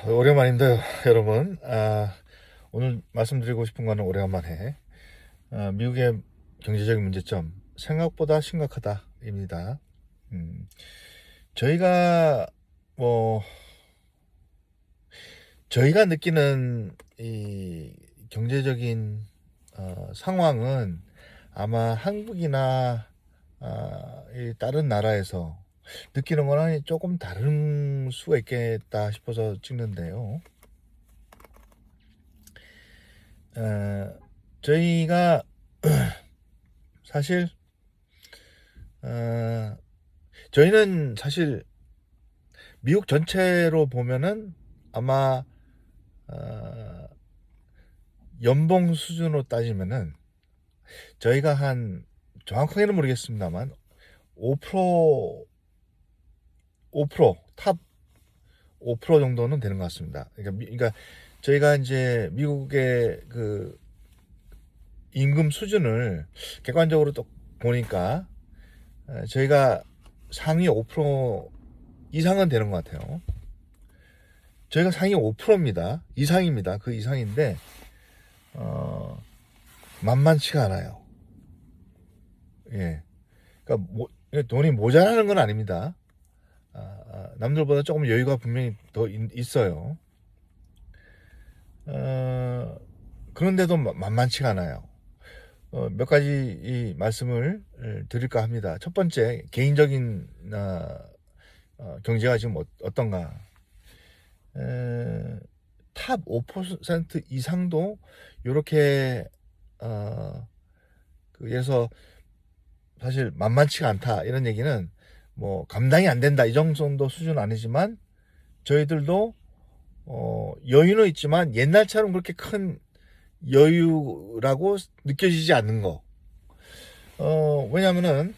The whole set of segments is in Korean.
오랜만인데요, 여러분. 오늘 말씀드리고 싶은 거는 오래간만에 미국의 경제적인 문제점 생각보다 심각하다입니다. 저희가 뭐 저희가 느끼는 이 경제적인 상황은 아마 한국이나 이 다른 나라에서 느끼는 거는 조금 다른 수가 있겠다 싶어서 찍는데요. 저희가 사실 저희는 사실 미국 전체로 보면은 아마 연봉 수준으로 따지면은 저희가 한 정확하게는 모르겠습니다만 5%, 탑 5% 정도는 되는 것 같습니다. 그러니까 저희가 이제 미국의 그 임금 수준을 객관적으로 또 보니까 저희가 상위 5% 이상은 되는 것 같아요. 저희가 상위 5%입니다. 이상입니다. 그 이상인데 만만치가 않아요. 예. 그러니까 돈이 모자라는 건 아닙니다. 남들보다 조금 여유가 분명히 더 있어요. 그런데도 만만치가 않아요. 몇 가지 이 말씀을 드릴까 합니다. 첫 번째, 개인적인 경제가 지금 어떤가. 탑 5% 이상도 이렇게 그래서 사실 만만치가 않다 이런 얘기는 뭐 감당이 안 된다 이 정도 수준은 아니지만 저희들도 여유는 있지만 옛날처럼 그렇게 큰 여유라고 느껴지지 않는 거. 왜냐면은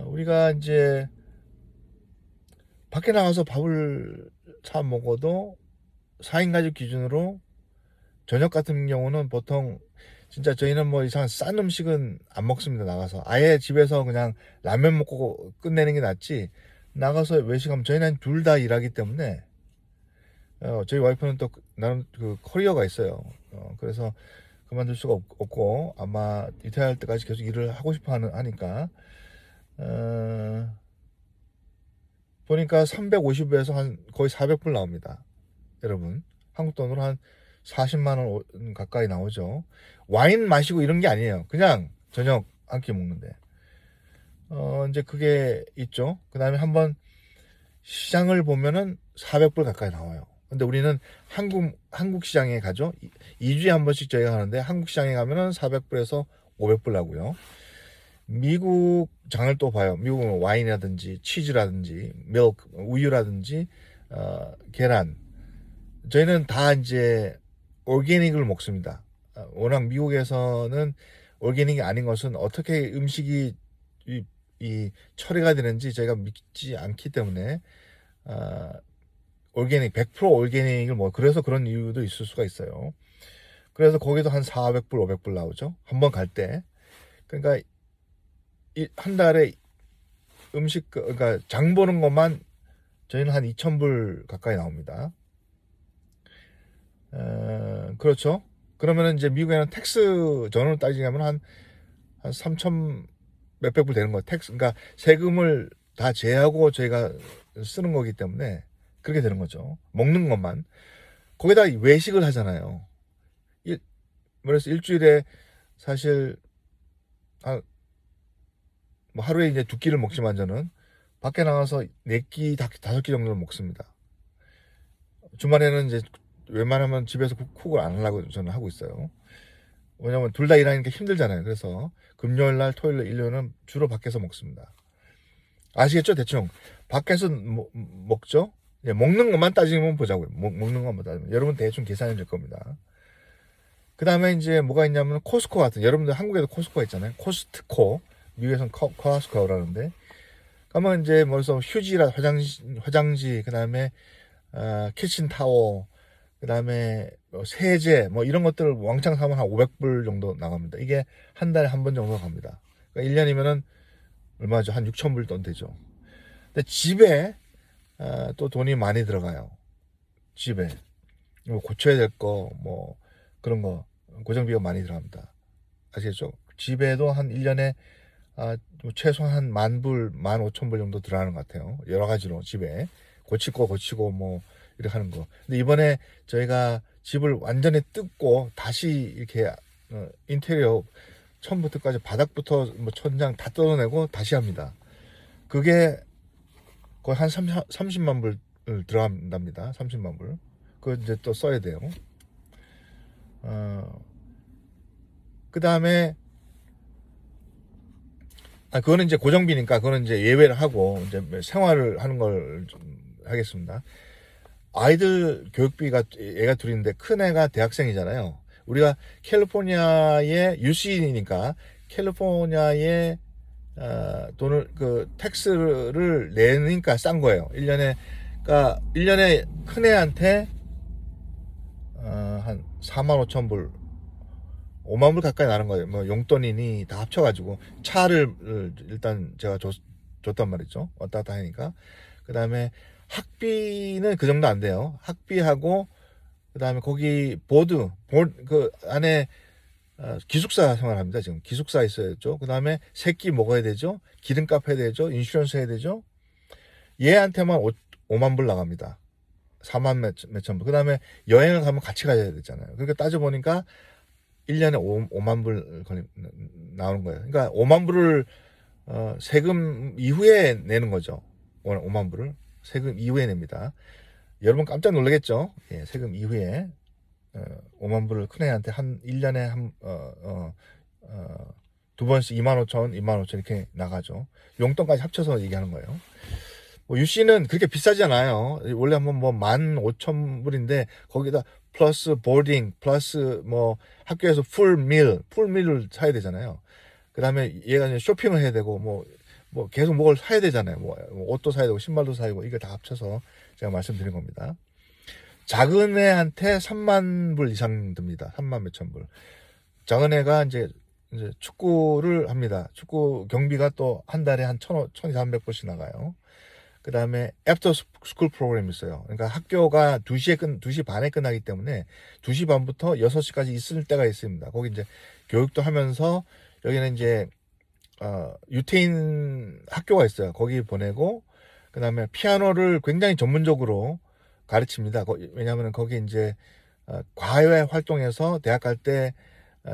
우리가 이제 밖에 나가서 밥을 사 먹어도 4인 가족 기준으로 저녁 같은 경우는 보통 진짜 저희는 뭐 이상한 싼 음식은 안 먹습니다. 나가서 아예 집에서 그냥 라면 먹고 끝내는 게 낫지, 나가서 외식하면 저희는 둘 다 일하기 때문에 저희 와이프는 또 나는 그 커리어가 있어요. 그래서 그만둘 수가 없고 아마 리타이어할 때까지 계속 일을 하고 싶어 하니까 보니까 350에서 한 거의 400불 나옵니다. 여러분, 한국 돈으로 한 40만 원 가까이 나오죠. 와인 마시고 이런 게 아니에요. 그냥 저녁 한 끼 먹는데. 이제 그게 있죠. 그 다음에 한번 시장을 보면은 400불 가까이 나와요. 근데 우리는 한국 시장에 가죠. 2주에 한 번씩 저희가 가는데 한국 시장에 가면은 400불에서 500불 나고요. 미국 장을 또 봐요. 미국은 와인이라든지 치즈라든지 밀크, 우유라든지 계란. 저희는 다 이제 오르게닉을 먹습니다. 워낙 미국에서는 오르게닉이 아닌 것은 어떻게 음식이 이 처리가 되는지 저희가 믿지 않기 때문에 오르게닉 100% 오르게닉을 그래서 그런 이유도 있을 수가 있어요. 그래서 거기도 한 400불 500불 나오죠. 한번 갈 때. 그러니까 한 달에 음식 그러니까 장 보는 것만 저희는 한 2,000불 가까이 나옵니다. 그렇죠. 그러면 이제 미국에는 텍스 전으로 따지면 한 3,000 몇백 불 되는 거예요. 텍스, 그러니까 세금을 다 제하고 저희가 쓰는 거기 때문에 그렇게 되는 거죠. 먹는 것만. 거기다 외식을 하잖아요. 그래서 일주일에 사실 뭐 하루에 이제 2끼를 먹지만 저는 밖에 나가서 4끼, 5끼 정도는 먹습니다. 주말에는 이제 웬만하면 집에서 쿡을 안 하려고 저는 하고 있어요. 왜냐면 둘 다 일하니까 힘들잖아요. 그래서 금요일날, 토요일날, 일요일은 주로 밖에서 먹습니다. 아시겠죠? 대충 밖에서 먹죠. 예, 먹는 것만 따지면 보자고요. 먹는 것만 따지면 여러분 대충 계산이 될 겁니다. 그 다음에 이제 뭐가 있냐면 코스코 같은, 여러분들 한국에도 코스코가 있잖아요. 코스트코, 미국에서는 코스코라는데, 그러면 이제 뭐래서 휴지라 화장지, 그 다음에 키친타워, 그 다음에 세제 뭐 이런 것들을 왕창 사면 한 500불 정도 나갑니다. 이게 한 달에 한 번 정도 갑니다. 그러니까 1년이면은 얼마죠? 한 6,000불 돈 되죠. 근데 집에 또 돈이 많이 들어가요. 집에 뭐 고쳐야 될 거 뭐 그런 거 고정비가 많이 들어갑니다. 아시겠죠? 집에도 한 1년에 최소한 한 10,000불, 15,000불 정도 들어가는 것 같아요. 여러 가지로 집에 고칠 거 고치고 뭐 이렇게 하는 거. 근데 이번에 저희가 집을 완전히 뜯고 다시 이렇게 인테리어 처음부터까지 바닥부터 뭐 천장 다 뜯어내고 다시 합니다. 그게 거의 한 30만 불 들어간답니다. 30만 불. 그거 이제 또 써야 돼요. 그 다음에 그거는 이제 고정비니까 그거는 이제 예외를 하고 이제 생활을 하는 걸 좀 하겠습니다. 아이들 교육비가 애가 둘인데 큰 애가 대학생이잖아요. 우리가 캘리포니아의 UC니까 캘리포니아의 돈을 그 텍스를 내니까 싼 거예요. 1년에 그러니까 1년에 큰 애한테 한 45,000불 5만 불 가까이 나는 거예요. 뭐 용돈이니 다 합쳐가지고 차를 일단 제가 줬단 말이죠. 왔다 갔다 하니까. 그 다음에 학비는 그 정도 안 돼요. 학비하고 그 다음에 거기 그 안에 기숙사 생활합니다. 지금 기숙사 있어야죠. 그 다음에 새끼 먹어야 되죠. 기름값 해야 되죠. 인슈런스 해야 되죠. 얘한테만 5만 불 나갑니다. 4만 몇천 불. 그 다음에 여행을 가면 같이 가야 되잖아요. 그러니까 따져보니까 1년에 5만 불 나오는 거예요. 그러니까 5만 불을 세금 이후에 내는 거죠. 5만 불을 세금 이후에 냅니다. 여러분 깜짝 놀라겠죠? 예, 세금 이후에 5만 불을 큰애한테 한 1년에 두 번씩 25,000, 25,000 이렇게 나가죠. 용돈까지 합쳐서 얘기하는 거예요. 뭐 유씨는 그렇게 비싸지 않아요. 원래 한번 뭐 15,000불인데 거기다 플러스 보딩 플러스 뭐 학교에서 풀밀을 사야 되잖아요. 그 다음에 얘가 이제 쇼핑을 해야 되고 뭐 계속 뭘 사야 되잖아요. 뭐 옷도 사야 되고 신발도 사야 되고 이거 다 합쳐서 제가 말씀드린 겁니다. 작은 애한테 3만 불 이상 듭니다. 3만 몇천 불. 작은 애가 이제 축구를 합니다. 축구 경비가 또 한 달에 한 1,200불씩 나가요. 그 다음에 애프터 스쿨 프로그램이 있어요. 그러니까 학교가 2시 반에 끝나기 때문에 2시 반부터 6시까지 있을 때가 있습니다. 거기 이제 교육도 하면서 여기는 이제 유태인 학교가 있어요. 거기 보내고 그 다음에 피아노를 굉장히 전문적으로 가르칩니다. 왜냐하면 거기 이제 과외 활동에서 대학 갈 때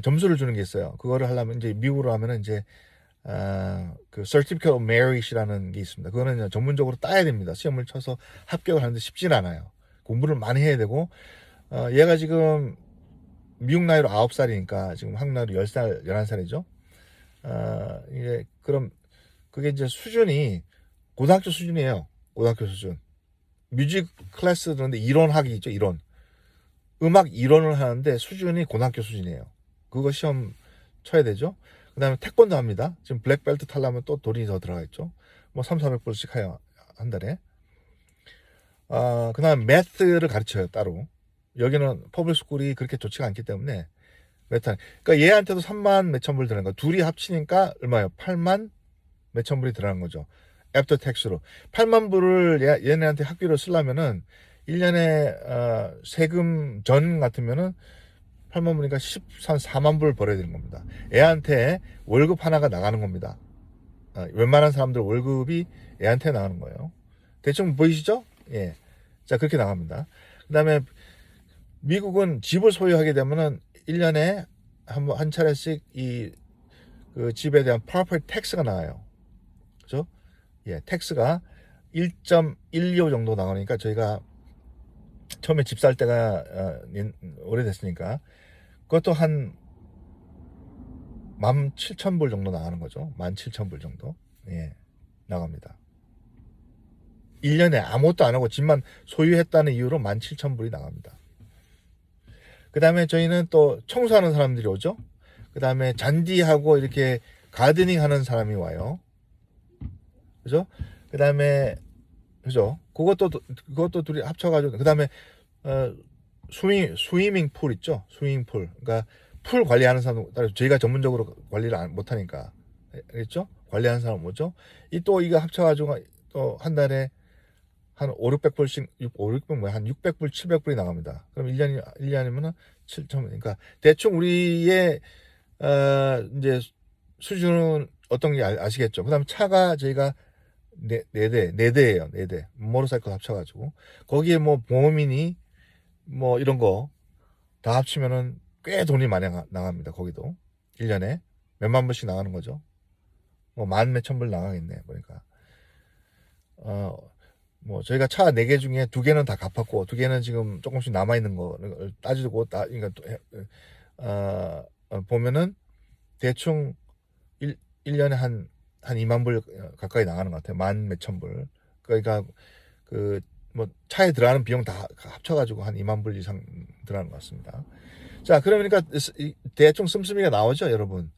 점수를 주는 게 있어요. 그거를 하려면 이제 미국으로 하면은 이제 그 Certificate of Merit이라는 게 있습니다. 그거는 전문적으로 따야 됩니다. 시험을 쳐서 합격을 하는데 쉽진 않아요. 공부를 많이 해야 되고 얘가 지금 미국 나이로 9살이니까 지금 한국 나이로 10살, 11살이죠. 이제 그럼 그게 이제 수준이 고등학교 수준이에요. 고등학교 수준. 뮤직 클래스 그런데 이론학이 있죠. 이론. 음악 이론을 하는데 수준이 고등학교 수준이에요. 그거 시험 쳐야 되죠. 그 다음에 태권도 합니다. 지금 블랙벨트 타려면 또 돈이 더 들어가 있죠. 뭐 3,400불씩 해요. 한 달에. 그 다음에 매스를 가르쳐요. 따로. 여기는 퍼블릭 스쿨이 그렇게 좋지가 않기 때문에 매트. 그러니까 얘한테도 3만 몇천 불 들어가는 거. 둘이 합치니까 얼마예요? 8만 몇천 불이 들어가는 거죠. 애프터 텍스로. 8만 불을 얘네한테 학비로 쓰려면은 1년에 세금 전 같으면은 8만 불이니까 14만 불 벌어야 되는 겁니다. 애한테 월급 하나가 나가는 겁니다. 웬만한 사람들 월급이 애한테 나가는 거예요. 대충 보이시죠? 예. 자, 그렇게 나갑니다. 그 다음에 미국은 집을 소유하게 되면은 1년에 한 차례씩 그 집에 대한 property tax가 나와요. 그죠? 예, 텍스가 1.125 정도 나오니까 저희가 처음에 집 살 때가 오래됐으니까 그것도 한 17,000불 정도 나가는 거죠. 17,000불 정도. 예, 나갑니다. 1년에 아무것도 안 하고 집만 소유했다는 이유로 17,000불이 나갑니다. 그 다음에 저희는 또 청소하는 사람들이 오죠. 그 다음에 잔디하고 이렇게 가드닝 하는 사람이 와요. 그죠? 그 다음에, 그죠? 그것도 둘이 합쳐가지고, 그 다음에, 스위밍 풀 있죠? 스위밍 풀. 그러니까, 풀 관리하는 사람, 저희가 전문적으로 관리를 못하니까. 알겠죠? 관리하는 사람 뭐죠? 이거 합쳐가지고, 또 한 달에 한 5, 600불씩, 5, 600 뭐야, 한 600불, 700불이 나갑니다. 그럼 1년이면은 7천, 그러니까 대충 우리의, 이제 수준은 어떤 게 아시겠죠? 그 다음 차가 저희가 4대예요. 4대. 모터사이클 합쳐가지고. 거기에 뭐 보험이니, 뭐 이런 거 다 합치면은 꽤 돈이 많이 나갑니다. 거기도. 1년에. 몇만 불씩 나가는 거죠. 뭐 만 몇천 불 나가겠네. 보니까. 뭐 저희가 차 4개 중에 2개는 다 갚았고 2개는 지금 조금씩 남아있는 거 따지고 그러니까 보면은 대충 1년에 한 2만 불 가까이 나가는 것 같아요. 만 몇천 불. 그러니까 그 뭐 차에 들어가는 비용 다 합쳐가지고 한 2만 불 이상 들어가는 것 같습니다. 자, 그러니까 대충 씀씀이가 나오죠, 여러분.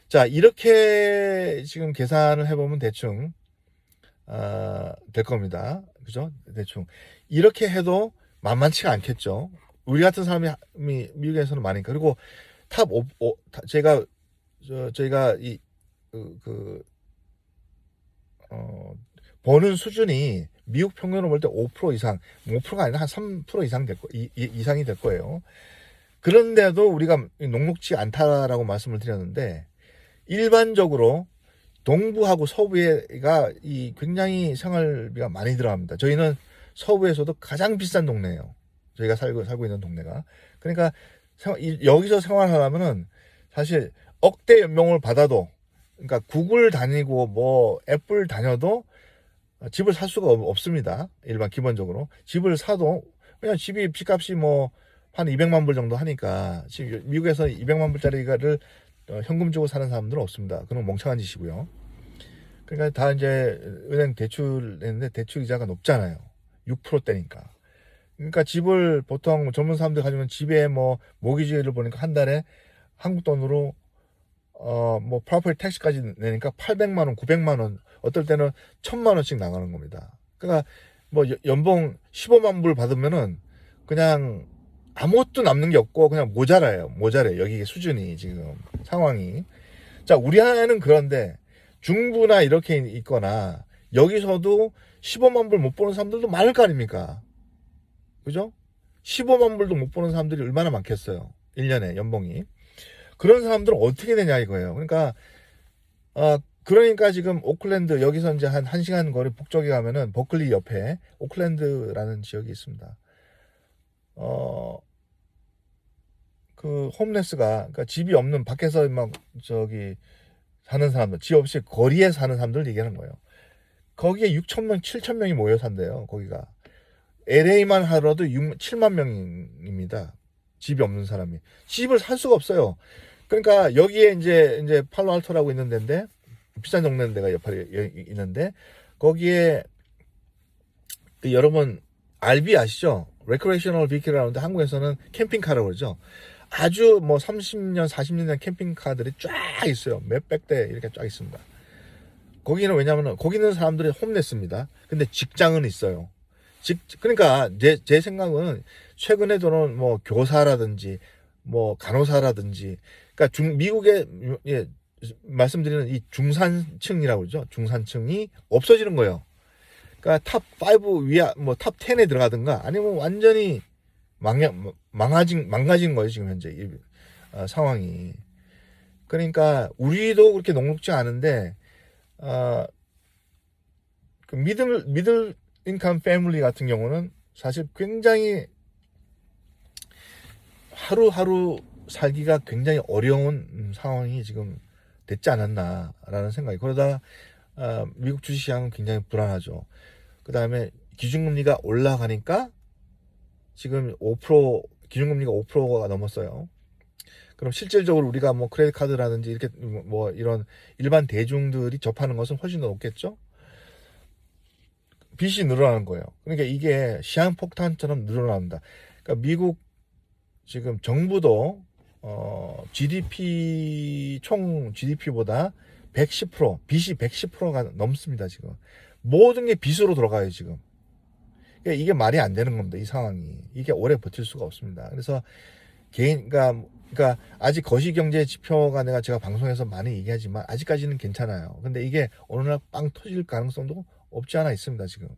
자, 이렇게 지금 계산을 해보면 대충 될 겁니다. 그죠? 대충 이렇게 해도 만만치가 않겠죠. 우리 같은 사람이 미국에서는 많으니까. 그리고 탑 5, 저희가 버는 수준이 미국 평균으로 볼 때 5% 이상, 5%가 아니라 한 3% 이상 이상이 될 거예요. 그런데도 우리가 녹록지 않다라고 말씀을 드렸는데, 일반적으로 동부하고 서부가 굉장히 생활비가 많이 들어갑니다. 저희는 서부에서도 가장 비싼 동네예요. 저희가 살고 있는 동네가. 그러니까 여기서 생활하려면은 사실 억대 연봉을 받아도, 그러니까 구글 다니고 뭐 애플 다녀도 집을 살 수가 없습니다. 일반 기본적으로 집을 사도 그냥 집값이 뭐 한 200만 불 정도 하니까 지금 미국에서 200만 불짜리를 현금 주고 사는 사람들은 없습니다. 그건 멍청한 짓이고요. 그러니까 다 이제 은행 대출 냈는데 대출 이자가 높잖아요. 6%대니까. 그러니까 집을 보통 젊은 사람들 가지고 집에 뭐 모기지를 보니까 한 달에 한국 돈으로 뭐 프로퍼티 텍스까지 내니까 800만 원, 900만 원, 어떨 때는 1000만 원씩 나가는 겁니다. 그러니까 뭐 연봉 15만 불 받으면은 그냥 아무것도 남는 게 없고 그냥 모자라요. 여기 수준이 지금 상황이. 자, 우리 안에는 그런데 중부나 이렇게 있거나 여기서도 15만 불 못 버는 사람들도 많을 거 아닙니까? 그죠? 15만 불도 못 버는 사람들이 얼마나 많겠어요. 1년에 연봉이. 그런 사람들은 어떻게 되냐 이거예요. 그러니까 지금 오클랜드 여기서 이제 한 1시간 거리 북쪽에 가면은 버클리 옆에 오클랜드라는 지역이 있습니다. 그 홈레스가, 그러니까 집이 없는 밖에서 막 사는 사람들, 집 없이 거리에 사는 사람들 얘기하는 거예요. 거기에 6,000명, 7,000명이 모여 산대요. 거기가 LA만 하더라도 7만 명입니다. 집이 없는 사람이 집을 살 수가 없어요. 그러니까 여기에 이제 팔로알토라고 있는 데인데 비싼 동네 데가 옆에 있는데 거기에 여러분 RV 아시죠? 레크레이셔널 비키라는데 한국에서는 캠핑카라고 그러죠. 아주 뭐 30년, 40년 된 캠핑카들이 쫙 있어요. 몇백 대 이렇게 쫙 있습니다. 거기는 왜냐면은 거기 있는 사람들이 홈레스입니다. 근데 직장은 있어요. 그러니까 제 생각은 최근에도는 뭐 교사라든지 뭐 간호사라든지 그러니까 미국의 말씀드리는 이 중산층이라고 그러죠. 중산층이 없어지는 거예요. 그러니까 탑5 위야 뭐 탑 10에 들어가든가 아니면 완전히 망가진 거예요. 지금 현재 이 상황이. 그러니까 우리도 그렇게 녹록지 않은데 그 미들 인컴 패밀리 같은 경우는 사실 굉장히 하루하루 살기가 굉장히 어려운 상황이 지금 됐지 않았나라는 생각이. 그러다 미국 주식시장은 굉장히 불안하죠. 그 다음에 기준금리가 올라가니까 지금 5% 기준금리가 5%가 넘었어요. 그럼 실질적으로 우리가 뭐 크레딧 카드라든지 이렇게 뭐 이런 일반 대중들이 접하는 것은 훨씬 더 높겠죠. 빚이 늘어나는 거예요. 그러니까 이게 시한폭탄처럼 늘어납니다. 그러니까 미국 지금 정부도 총 GDP보다 110% 빚이 110%가 넘습니다. 지금 모든 게 빚으로 들어가요. 지금 그러니까 이게 말이 안 되는 겁니다. 이 상황이 이게 오래 버틸 수가 없습니다. 그래서 그러니까 아직 거시경제 지표가 제가 방송에서 많이 얘기하지만 아직까지는 괜찮아요. 근데 이게 어느 날 빵 터질 가능성도 없지 않아 있습니다. 지금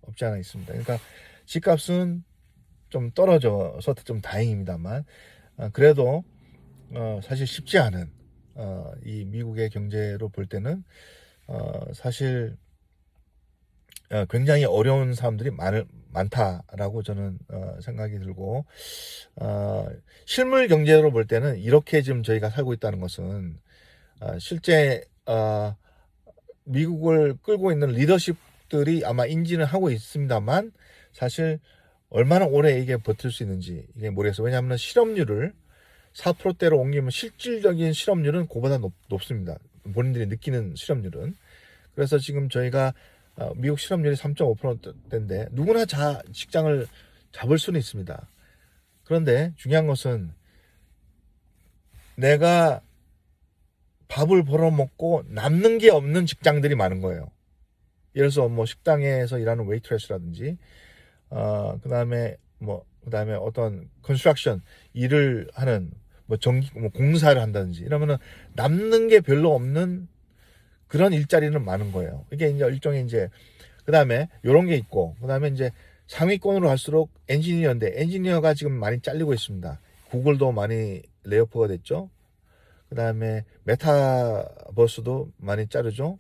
없지 않아 있습니다. 그러니까 집값은 좀 떨어져서 좀 다행입니다만 그래도 사실 쉽지 않은 이 미국의 경제로 볼 때는 사실 굉장히 어려운 사람들이 많다라고 저는 생각이 들고 실물 경제로 볼 때는 이렇게 지금 저희가 살고 있다는 것은 실제 미국을 끌고 있는 리더십들이 아마 인지는 하고 있습니다만 사실 얼마나 오래 이게 버틸 수 있는지 이게 모르겠어요. 왜냐하면 실업률을 4%대로 옮기면 실질적인 실업률은 그보다 높습니다. 본인들이 느끼는 실업률은. 그래서 지금 저희가 미국 실업률이 3.5%대인데 누구나 직장을 잡을 수는 있습니다. 그런데 중요한 것은 내가 밥을 벌어먹고 남는 게 없는 직장들이 많은 거예요. 예를 들어서 뭐 식당에서 일하는 웨이트레스라든지 그다음에 어떤 컨스트럭션 일을 하는 뭐 공사를 한다든지 이러면은 남는 게 별로 없는 그런 일자리는 많은 거예요. 이게 이제 일종의 이제 그다음에 요런 게 있고 그다음에 이제 상위권으로 갈수록 엔지니어인데 엔지니어가 지금 많이 잘리고 있습니다. 구글도 많이 레이오프가 됐죠. 그다음에 메타버스도 많이 자르죠.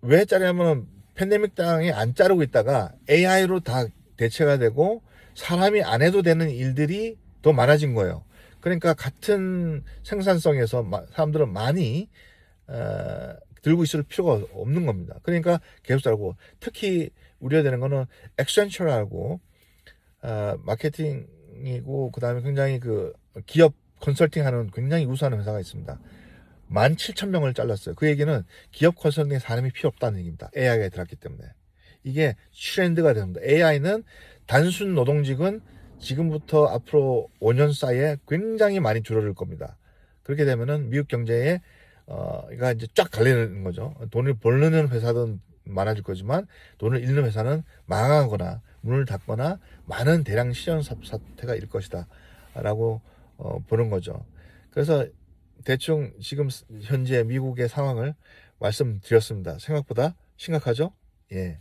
왜 자르냐면 팬데믹 당에 안 자르고 있다가 AI로 다 대체가 되고 사람이 안 해도 되는 일들이 더 많아진 거예요. 그러니까 같은 생산성에서 사람들은 많이 들고 있을 필요가 없는 겁니다. 그러니까 계속 자르고 특히 우려되는 거는 액센처라고 마케팅이고 그다음에 굉장히 그 기업 컨설팅하는 굉장히 우수한 회사가 있습니다. 17,000명을 잘랐어요. 그 얘기는 기업 컨설팅에 사람이 필요 없다는 얘기입니다. AI가 들어갔기 때문에. 이게 트렌드가 됩니다. AI는 단순 노동직은 지금부터 앞으로 5년 사이에 굉장히 많이 줄어들 겁니다. 그렇게 되면은 미국 경제에 이가 이제 쫙 갈리는 거죠. 돈을 벌는 회사는 많아질 거지만 돈을 잃는 회사는 망하거나 문을 닫거나 많은 대량 실현 사태가 일 것이다 라고 보는 거죠. 그래서 대충 지금 현재 미국의 상황을 말씀드렸습니다. 생각보다 심각하죠? 예.